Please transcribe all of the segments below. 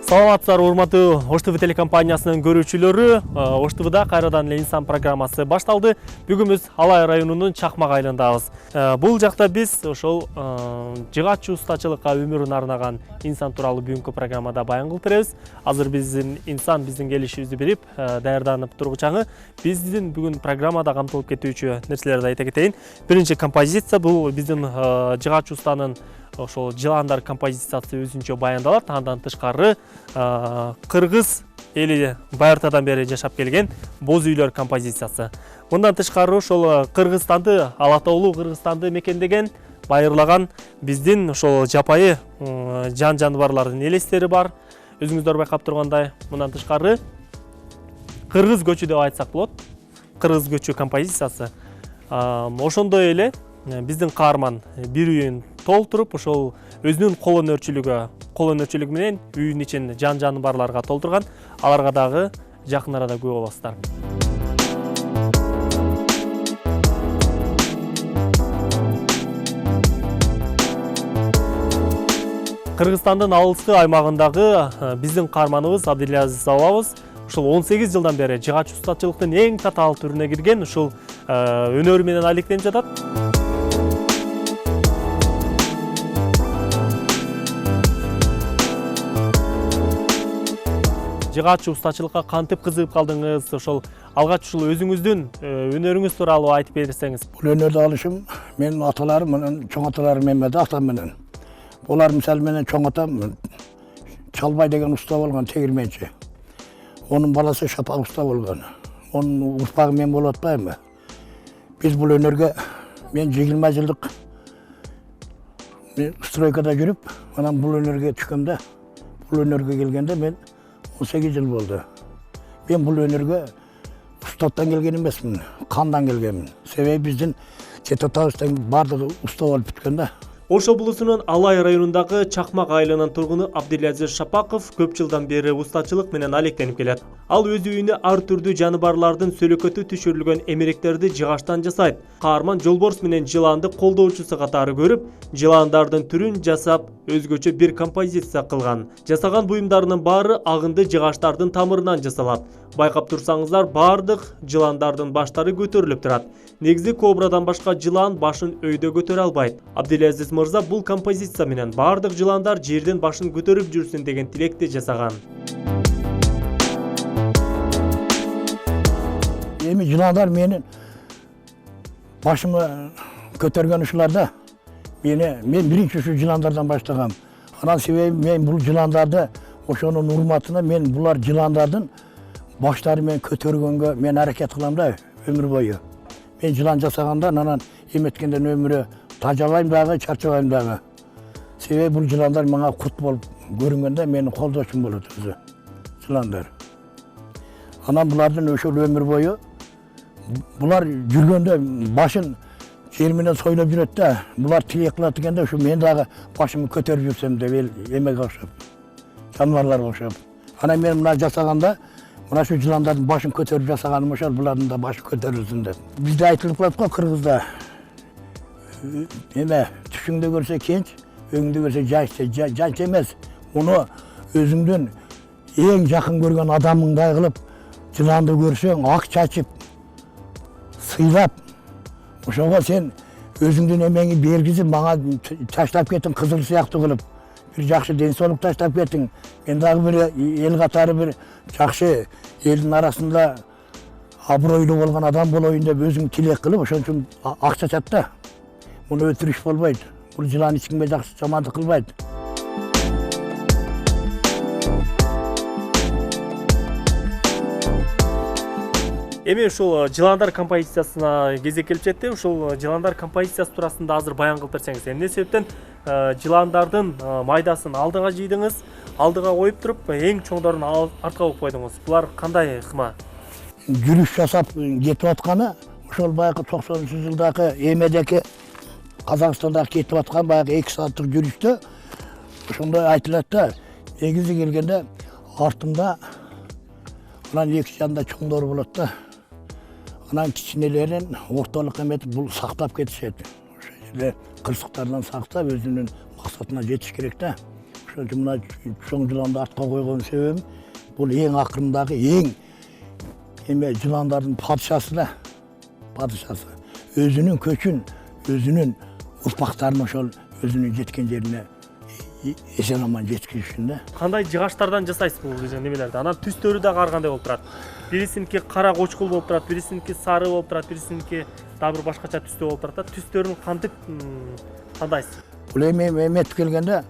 Саламатсыздар, урматтуу Ош ТВ телекомпаниясынын көрүүчүлөрү. Ош ТВда кайрадан эле инсан программасы башталды. Бүгүн биз Алай районунун Чакмак айылындабыз. Бул жакта биз ошол жыгач устачылыкка өмүрүн арнаган инсан тууралуу бүгүнкү программада баян кылып беребиз. Азыр биздин келишибизди билип, даярданып тургучаңы биздин бүгүн программада камтылып кетүүчү нерселерди айта кетейин. Биринчи композиция бул биздин жыгач устанын ошол жыландар композициясы өзүнчө баяндалат. Андан тышкары кыргыз эли байыртадан бери жашап келген боз үйлөр композициясы. Мындан тышкары ошол Кыргызстанды, Ала Тоолуу Кыргызстанды мекендеген, байырлаган биздин ошол жапайы жан-жаныбарлардын элестери бар. Өзүңүздөр байкап тургандай, мындан тышкары кыргыз көчү деп айтсак болот. Кыргыз көчү композициясы. Ошондой эле биздин каарман бир үйүн толтуруп, ошол өзүнүн кол өнөрчүлүгү менен үйүнүн ичин жан-жаныбарларга толтурган. Аларга дагы жакын арада күбө болосуздар. Кыргызстандын алыскы аймагындагы биздин каарманыбыз Абдилазиз абабыз ушул 18 жылдан бери жыгач устачылыктын эң татаал түрүнө кирген, ушул өнөрү менен алектенип жатат. Жыгач устачылыкка кантип кызыгып калдыңыз? Ошол алгач ушул өзүңүздүн өнөрүңүз тууралуу айтып берсеңиз. Бул өнөрдү алышым менин аталарым менен, чоң аталарым менен, атам менен. Булар мисалы менен чоң атам Чалбай деген уста болгон, тегирменчи. Онун баласы Шапак уста болгон. Онун урпагы мен болуп атпайбы? Биз бул өнөргө мен 20 жылдык стройкада жүрүп, анан бул өнөргө түшкөмдө, бул өнөргө келгенде мен 18 жыл болду. Мен бул өнөргө устаттан келген эмесмин, кандан келгенмин. Себеби биздин чет атабыздын бардыгы уста болуп бүткөн да. Ош облусунун Алай районундагы Чакмак айылынын тургуну Абдилазиз Шапаков көп жылдан бери устачылык менен алектенип келет. Ал өз үйүнө ар түрдүү жаныбарлардын сөлөкөтү түшүрүлгөн эмеректерди жыгачтан жасайт. Каарман жолборс менен жыланды колдоочусу катары көрүп, жыландардын түрүн жасап, өзгөчө бир композиция кылган. Жасаган буюмдарынын баары агынды жыгачтардын тамырынан жасалат. Байкап турсаңыздар, бардык жыландардын баштары көтөрүлүп турат. Негизи кобрадан башка жылан башын өйдө көтөрө албайт. Абдилазиз мырза бул композиция менен бардык жыландар жерден башын көтөрүп жүрсүн деген тилекти жасаган. Эми жыландар менин башымы көтөргөн ушуларда. Мен биринчи ушу жыландардан баштагам. Анан себеби мен бул жыландарды ошонун урматына мен булар жыландардын баштары мен көтөргөнгө мен аракет кылам да өмүр бою. Мен жылан жасаганда анан эметкенден өмүрү тажабайм дагы, чарчабайм дагы. Себеби бул жыландар мага кут болуп көрүнгөндө менин колдошум болот өзү. Жыландар. Анан булардын ошол өмүр бою булар жүргөндө башын жер менен сойлоп жүрөт да. Булар тилек кылат дегенде ушу мен дагы башымды көтөрүп жүрсөм деп эмеге окшоп. Жаныбарларга окшоп. Анан мен мына жасаганда мына шу жыландардын башын көтөрүп жасаганым ошол, булардын да башы көтөрүлсүн деп. Бизде айтылып калат го Кыргызда. Түшүңдө көрсө кенч, өңүңдө көрсө жайчы. Жайчы эмес. Муну өзүңдүн эң жакын көргөн адамыңдай кылып, жыланды көрсөң, ак чачып, сыйлап, ошого сен өзүңдүн эмеңи бергизип, мага таштап кеттиң кызыл сыяктуу кылып. Bir жакшы ден соолук таштап кеттиң. Мен дагы бир эл катары бир жакшы элдин арасында абройлуу болгон адам болоюн деп өзүң тилек кылып, ошон үчүн ак чачат да. Муну өтүрүш болбойт. Бул жылан эч кимге жакшы жамандык кылбайт. Эми ушул жыландар композициясына кезек келип жетти. Ушул жыландар композициясы туурасында азыр баян кылып берсеңиз. Эмне себептен жыландардын майдасын алдыга жыйдыңыз, алдыга коюп туруп, эң чоңдорун артка коюп койдуңуз. Булар кандай ыкма? Жүрүш жасап кетип атканы ошол баягы 90-жылдагы эмедеки Казакстандагы кетип аткан баягы 2 сааттык жүрүштө ошондой айтылат да. Негизи келгенде артымда анан эки жанда чоңдор болот да. Анан кичинелерин ортолукка эметип бул сактап кетишет. Ошол жерде кырсыктардан сактап өзүнүн максатына жетиш керек да. Ошо мына чоң жыланды артка койгон себебим бул эң акырындагы эң эме жыландардын падышасы да. Падышасы. Өзүнүн көчүн, өзүнүн урпактарын ошол өзүнүн жеткен жерине эсен аман жеткизиш үчүн да. Кандай жыгачтардан жасайсыз бул немелерди? Анан түстөрү дагы ар кандай болуп турат? Бирисиники кара кочкул болуп турат, бирисиники сары болуп турат, бирисиники дагы бир башкача түстө болуп турат. Түстөрүн кантип тандайсыз? Бул эметип келгенде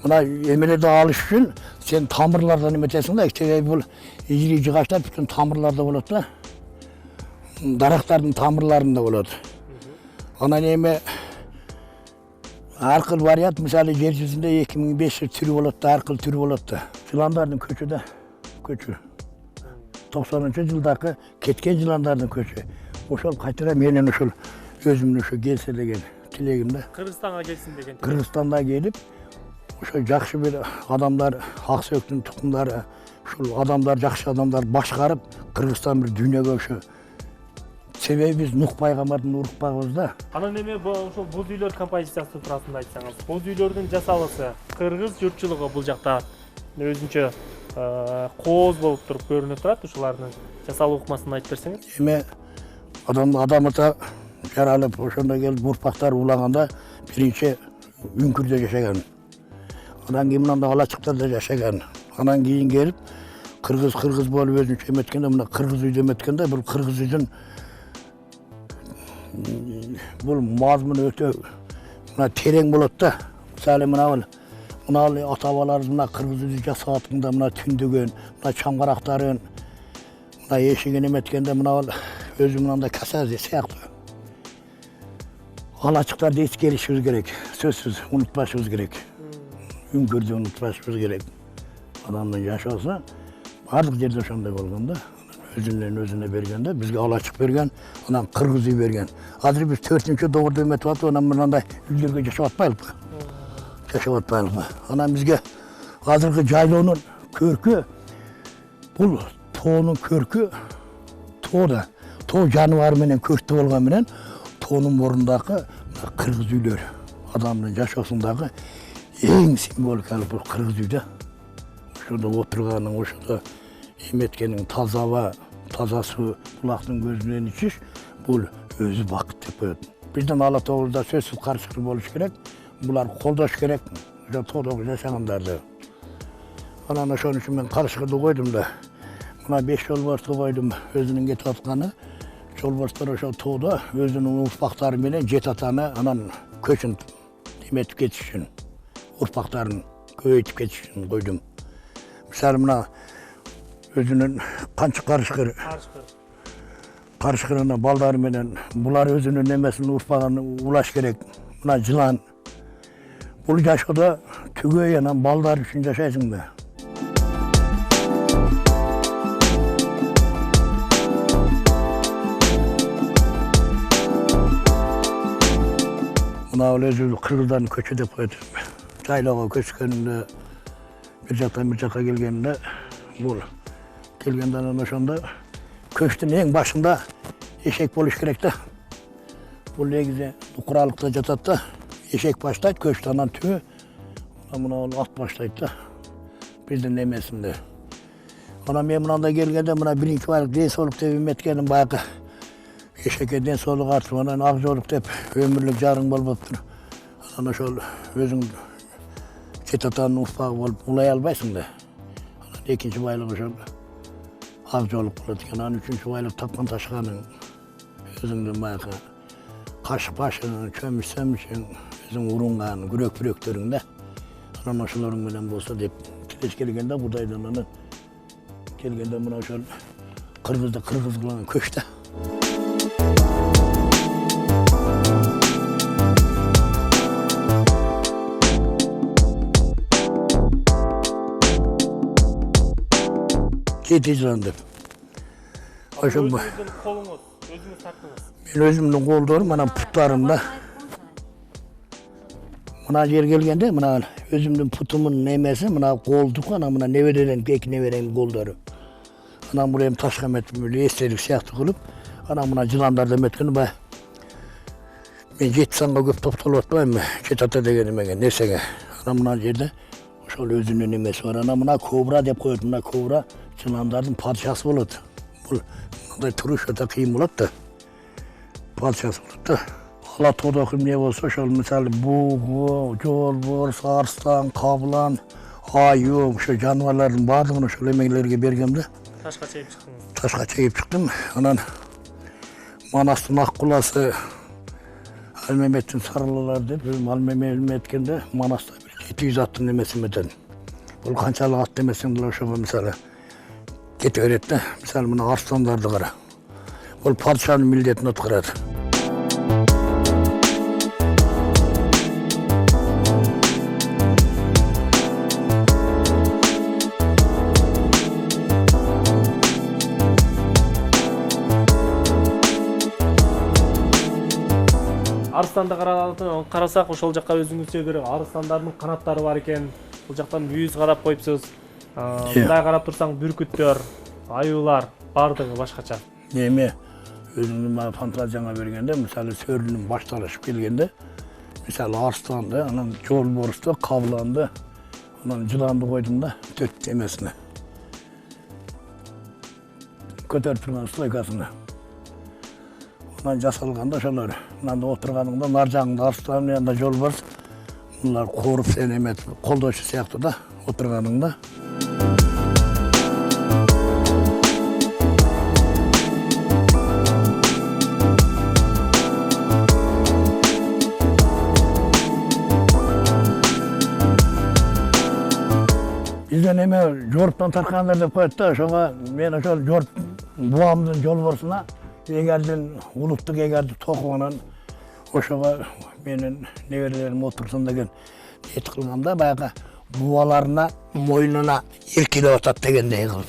мына эмелерди алыш үчүн сен тамырлардан эметесиң да. Себеби бул ижри жыгачтар бүткүн тамырларда болот да. Дарактардын тамырларында болот. Анан эме ар кыл вариант, мисалы жер жүзүндө 2500 түрү болот да, ар кыл түрү болот да. Жыландардын көчү да, көчү. 90-жылдагы кеткен жыландардын көчү. Ошол кайтара менен ошол өзүмдүн ошо келсе деген тилегим да. Кыргызстанга келсин деген. Кыргызстанда келип, ошо жакшы бир адамдар, Аксөөктүн тукумдары, ушул адамдар, жакшы адамдар башкарып, Кыргызстан бир дүйнөгө ошо. Себеби биз Нух пайгамбардын урукпагыбыз да. Анан эми ошол боз үйлөр композициясы туурасында айтсаңыз, боз үйлөрдүн жасалышы, кыргыз журтчулугу бул жакта өзүнчө кооз болуп туруп көрүнүп турат. Ушулардын жасалуу ыкмасын айтып берсеңиз. Эме адам ата жаралып, ошондо келип урпактар улаганда биринчи үңкүрдө жашаган. Анан кийин мындай алачыктарда жашаган. Анан кийин келип кыргыз болуп өзүнчө эметкенде, мына кыргыз үйдө эметкенде, бул кыргыз үйдүн бул мазмуну өтө мына терең болот да. Мисалы мына ата-бабаларыбыз мына кыргыз үйдү жасап атканда мына түндөгөн, мына чаңгарактарын, мына эшигин эметкенде мына өзү мындай касази сыяктуу. Алачыктарды эскеришибиз керек. Сөзсүз унутпашыбыз керек. Үңкүрдү унутпашыбыз керек. Адамдын жашоосу бардык жерде ошондой болгон да. Өзүнө бергенде бизге алачык берген, анан кыргыз үй берген. Азыр биз 4-догурда эметип атып, анан мындай үйлөргө жашап атпайлыкпы? Жашап атпайлыкпы? Анан бизге азыркы жайлоонун көркү бул тоонун көркү тоодо. Тоо жаныбары менен көрктүү болгон менен тоонун мурундагы кыргыз үйлөр адамдын жашоосундагы эң символикалык бул кыргыз үйдө. Ошондо отурганың, ошондо эметкенин таза аба, таза суу, булактын көзүнөн ичиш бул өзү бакыт деп коет. Биздин ала тообузда сөзсүз каршылык болуш керек. Булар колдош керек. Ошо тоодогу жашагандарды. Анан ошон үчүн мен каршылыгы койдум да. Мына 5 жолборсту койдум, өзүнүн кетип атканы. Жолборстор ошо тоодо өзүнүн урпактары менен жет атаны анан көчүн эметип кетиш үчүн, урпактарын көбөйтүп кетиш үчүн койдум. Мисалы мына өзүнүн канчы карышкырына балдары менен булар өзүнүн эмесин урпагын улаш керек. Мына жылан. Бул жашоодо түгөй анан балдар үчүн жашайсың да. Мына өзү кыргыздардын көчү деп коет. Жайлоого көчкөнүндө бир жактан бир жакка келгенде бул келгенде анан ошондо көчтүн эң башында эшек болуш керек да. Бул негизи куралыкта жатат да. Эшек баштайт көчтү, анан түбү мына ат баштайт да. Биздин эмесинде. Анан мен мындай келгенде мына биринчи байлык ден соолук деп эметкеним баягы эшекке ден соолук артып, анан ак жоолук деп өмүрлүк жарың болуптур. Анан ошол өзүң жет атанын урпагы болуп улай албайсың да. Анан экинчи байлык ошол ак жоолук болот экен. Анан үчүнчү байлык тапкан ташканың, өзүңдүн баягы каш башың, чөмүш-сөмүшүң, өзүң урунган күрөк-бүрөктөрүң да. Анан ошолорун менен болсо деп тилеш келгенде Кудайдан анан келгенде мына ошол кыргызды кыргыз кылган көч да. Жети жылан деп. Өзүңүздүн колуңуз, өзүңүз тарттыңыз. Мен өзүмдүн колдорум, анан путтарымда. Мына жер келгенде, мына өзүмдүн путумун немеси, мына колдук, анан мына неберелерим, эки неберенин колдору. Анан бул эми ташка эметип, эстелик сыяктуу кылып, анан мына жыландарды эметкенде баягы мен 7 санга көп топтолуп атпайбынбы, жет ата деген эмеге, нерсеге. Анан мына жерде ошо ошол өзүнүн эмеси бар. Ана мына кобра деп коет. Мына кобра жыландардын падышасы болот. Бул мындай туруш өтө кыйын болот да. Падышасы болот да. Ала тодок эмне болсо, ошол мисалы бугу, жолбор, арстан, каблан, аю, ошо жаныбарлардын баардыгын ошол эмелерге бергем да. Ташка чейип чыктыңыз. Ташка чейип чыктым. Анан Манастын ак куласы Алмеметтин сарылалар деп, Алмеметкенде Манаста 700 аттын эмеси менен. Бул канчалык ат демесең деле ошого мисалы кете берет да. Мисалы мына арстандарды кара. Бул падышанын милдетин аткарат. Арыстанды карасак, ошол жакка өзүңүзчө бир арыстандардын канаттары бар экен. Бул жактан мүйүз карап коюпсуз. Мындай карап турсаң бүркүттөр, аюулар бардыгы башкача. Эми өзүмдүн фантазияга бергенде, мисалы сөрүнүн башталышып келгенде, мисалы арстанды, анан жолборусту, кабланды, анан жыланды койдум да, 4 эмесине. Көтөрүп турган стойкасына. Анан жасалганда ошолор. Мында отурганыңда нар жагыңда арстан, янда жолборс. Булар коруп сени эметип, колдоочу сыяктуу да, отурганыңда. Бизден эме жоруптан таркандар деп коет да, ошого мен ошол жоруп буамдын жолборсуна эгердин улуттук эгерди токугунан ошого менин неберелерим отурсун деген ниет кылганда, баягы бубаларына мойнуна эркелеп атат дегендей кылып.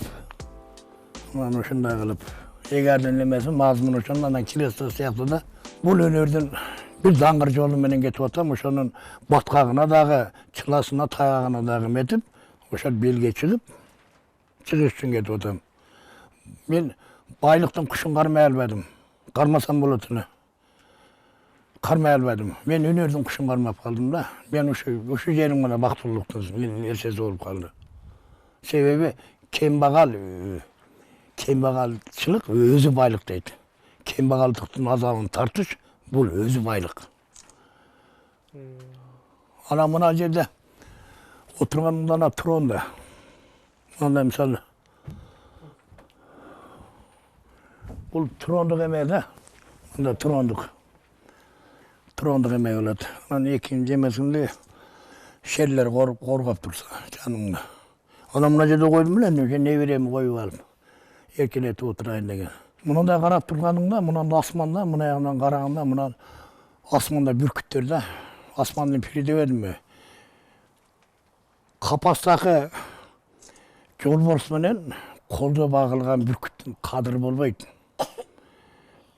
Анан ошондой кылып эгердин эмеси мазмуну ошондо анан келесі сыяктуу да. Бул өнөрдүн бир даңгыр жолу менен кетип атам, ошонун баткагына дагы, чыласына, тайгагына дагы метип, ошол белге чыгып, чыгыш үчүн кетип атам. Мен байлыктын кушун кармай албадым. Кармасам болот эле. Кармай албадым. Мен өнөрдүн кушун кармап калдым да. Мен ушу жерим гана бактылыктын менин нерсеси болуп калды. Себеби кембагалчылык өзү байлык дейт. Кембагалдыктын азабын тартыш бул өзү байлык. Ана мына жерде отурганымда ана тронда. Анда мисалы бул трондук эме да. Анда трондук эме болот. Анан экинчи эмесинде шерлер коргоп турса жанымда. Анан мына жерде койдум эле, небереми коюп алып, эркелетип отурайын деген. Мындай карап турганыңда, мындан асманда, мына ягынан караганда, мына асманда бүркүттөр да. Асмандын пири дебедимби? Капастагы жолборс менен колдо багылган бүркүттүн кадыры болбойт.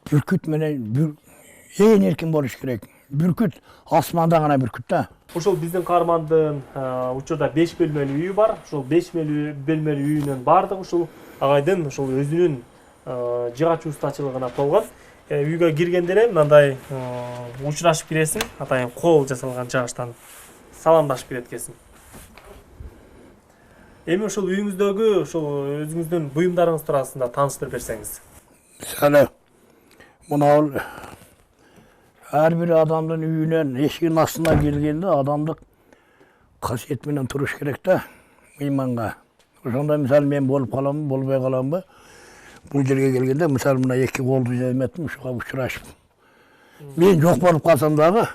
Бүркүт менен эң эркин болуш керек. Бүркүт асманда гана бүркүт да. Ошол биздин каармандын учурда 5 бөлмөлүү үйү бар. Ошол 5 бөлмөлүү үйүнүн баардыгы ушул агайдын ошол өзүнүн жыгач устачылыгына толгон. Үйгө киргенде эле мындай учурашып киресиң, атайын кол жасалган жыгачтан саламдашып кирет экенсиң. Эми ошол үйүңүздөгү ошол өзүңүздүн буюмдарыңыз туурасында тааныштырып берсеңиз. Мисалы мына ар бир адамдын үйүнөн эшигин астына келгенде адамдык касиет менен туруш керек да, мыйманга. Ошондо мисалы мен болуп каламбы, болбой каламбы. Бул жерге келгенде мисалы мына эки колду жеметтим, ушуга учурашып. Мен жок болуп калсам дагы,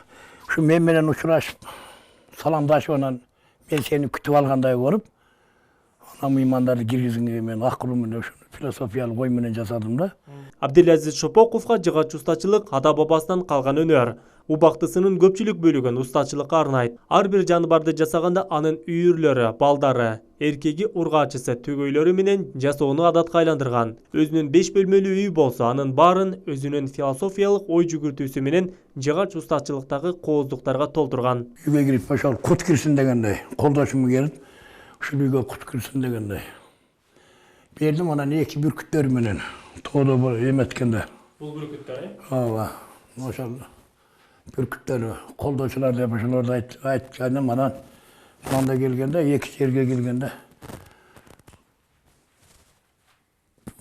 ушу мен менен учурашып, саламдашып анан мен сени күтүп алгандай болуп, анан мыймандарды киргизгенге мен акылым менен ушу философиялык ой менен жасадым да. Абдилазиз Шопоковго жыгач устачылык ата бабасынан калган өнөр. Убактысынын көпчүлүк бөлүгүн устачылыкка арнайт. Ар бир жаныбарды жасаганда анын үйүрлөрү, балдары, эркеги ургаачысы, төгөйлөрү менен жасоону адатка айландырган. Өзүнүн 5 бөлмөлүү үй болсо, анын баарын өзүнүн философиялык ой жүгүртүүсү менен жыгач устачылыктагы кооздуктарга толтурган. Үйгө кирип ошол кут кирсин дегендей, колдошум келип, ушул үйгө кут кирсин дегендей. Бердим анан эки бүркүттөр менен тоодо эметкенде. Бул бүркүттөр, Ооба. Ошол бүркүттөр колдочулар деп ошолорду айтканым, анан Manda kelgende, iki жерге келгенде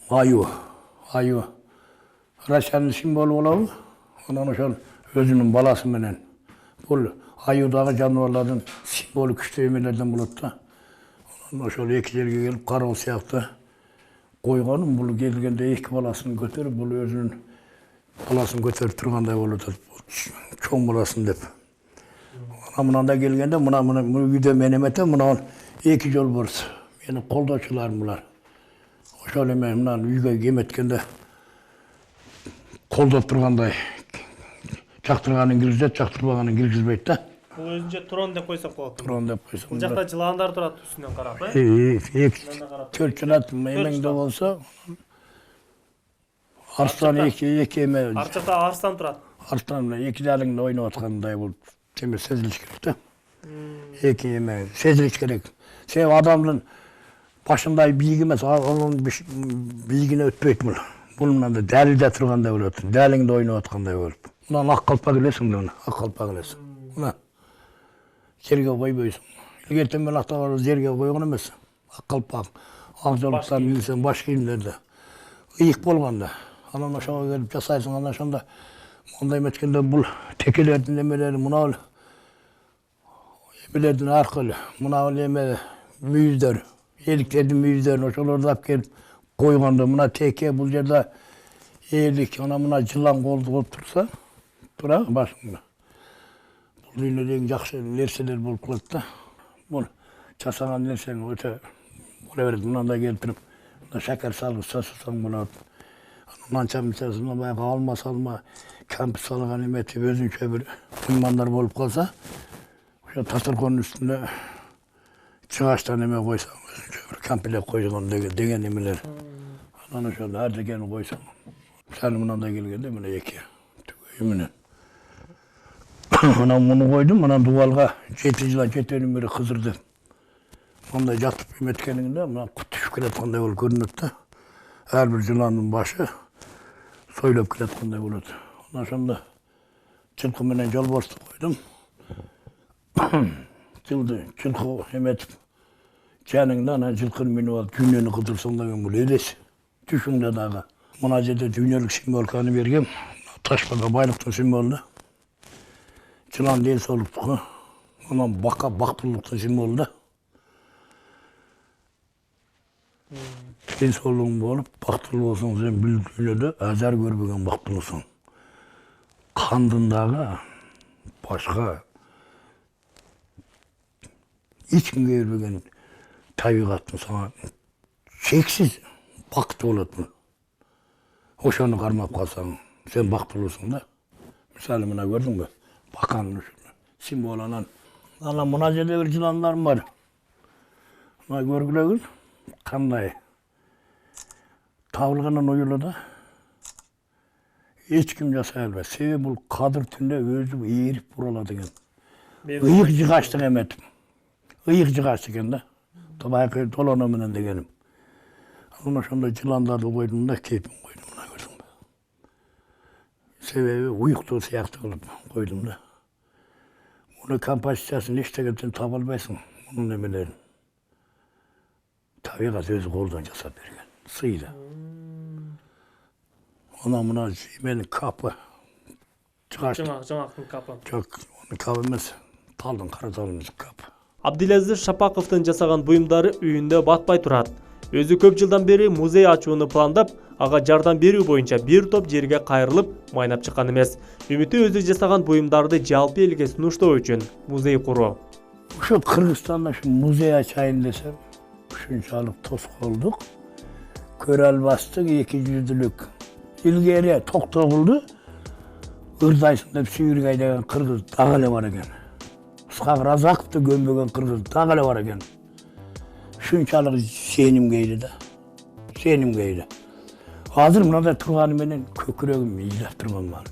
аю. Россиянын символу болобу. Ondan ошол өзүнүн баласы менен. Бул аюдагы жаныбарлардын символу күчтүү эмелерден болот да. Ошол эки жерге келип кароо сыяктуу койгонум, бул келгенде эки баласын көтөрүп, бул өзүнүн баласын көтөрүп тургандай болуп атат. Чоң баласын деп. Мынанда келгенде мына үйдө мен эмете, мына эки жол борс. Менин колдоочуларым булар. Ошол эме мына үйгө эметкенде колдоп тургандай. Чактырганын киргизет, чактырбаганын киргизбейт да. Бул өзүнчө трон деп койсок болот. Трон деп койсок. Бул жакта жыландар турат үстүнөн карап, Төрт жылат эмеңде болсо арстан эки эме. Арчакта арстан турат. Арстан эки далыңда ойноп аткандай болуп теме сезилиш керек да. Эки эме сезилиш керек. Себеби адамдын башындай бийик эмес, анын бийигине өтпөйт бул. Бул мындай далилде тургандай болот. Далыңда ойноп аткандай болуп. Мына ак калпак элесиң да, ак калпак элесиң. Мына жерге койбойсуң. Илгертен мен ата жерге койгон эмес. Ак калпак, ак жолуктан билсең баш кийимдерде. Ыйык болгондо. Анан ошого келип жасайсың, анан ошондо мындай эметкенде бул текелердин эмелери мына эмелердин аркылуу, мына эме мүйүздөр, эликтердин мүйүздөрүн ошолорду алып келип койгондо мына теке бул жерде элик, анан мына жылан колду болуп турса, тура башыңда. Бул дүйнөдө эң жакшы нерселер болуп калат да. Бул жасаган нерсең өтө боло берет. Мындай келип туруп, шакар салып сасасаң болот. Манча мисалы баягы алма салма, кампус салган эметип өзүнчө бир ыймандар болуп калса, ошо дасторконун үстүнө чыгачтан эме койсоң, өзүнчө бир комплект койгон деген эмелер. Анан ошол ар дегени койсоң. Мисалы мындай келгенде мына эки түгөйү менен. Анан муну койдум, анан дубалга 7 жыл 7 бери кызырды. Мындай жатып эметкениңде мына кут түшүп келаткандай болуп көрүнөт да. Ар бир жыландын башы сойлоп келаткандай болот. Анан ошондо жылкы менен жолборсту койдум. Жылкы эметип жаныңда анан жылкыны минип алып дүйнөнү кыдырсаң деген бул элес. Түшүңдө дагы. Мына жерде дүйнөлүк символиканы бергем. Ташпага байлыктын символу. Жылан ден соолуктугу. Анан бактылуулуктун символу да. Ден соолугуң болуп, бактылуу болсоң сен бул дүйнөдө ажар көрбөгөн бактылуусуң. Кандын дагы башка эч кимге бербеген табигаттын сага чексиз бакыты болот бул. Ошону кармап калсаң, сен бактылуусуң да. Мисалы мына көрдүңбү? Баканын символу анан мына жерде бир жыландарым бар. Мына көргүлөгүз кандай табылганын уюлу да. Эч ким жасай албайт. Себеби бул кадыр түндө өзү ээрип буралат экен. Ыйык жыгачтык эметип. Ыйык жыгач экен да. Баягы толоно менен дегеним. Анан ошондой жыландарды койдум да, кепин койдум, мына көрдүңбү? Себеби уюктуу сыяктуу кылып койдум да. Муну композициясын эчтегенчен таба албайсың, мунун эмелерин. Табигат өзү колдон жасап берген, сыйда. Анан мына менин капы. Жаңактын капы. Жок, кап эмес, талдын кара талдын капы. Абдилазиз Шапаковдун жасаган буюмдары үйүндө батпай турат. Өзү көп жылдан бери музей ачууну пландап, ага жардам берүү боюнча бир топ жерге кайрылып, майнап чыккан эмес. Үмүтү өзү жасаган буюмдарды жалпы элге сунуштоо үчүн музей куруу. Ушу Кыргызстанда музей ачайын десем, ушунчалык тоскоолдук, көрө албастык, эки жүздүүлүк. Илгери Токтогулду ырдайсың деп сүйүргө айдаган кыргыз дагы эле бар экен. Ысқақ Разаковду көмбөгөн кыргыз дагы эле бар экен. Ушунчалык сенимгейди да. Сенимгейди. Азыр мындай турганы менен көкүрөгүм ыйлап турган бар.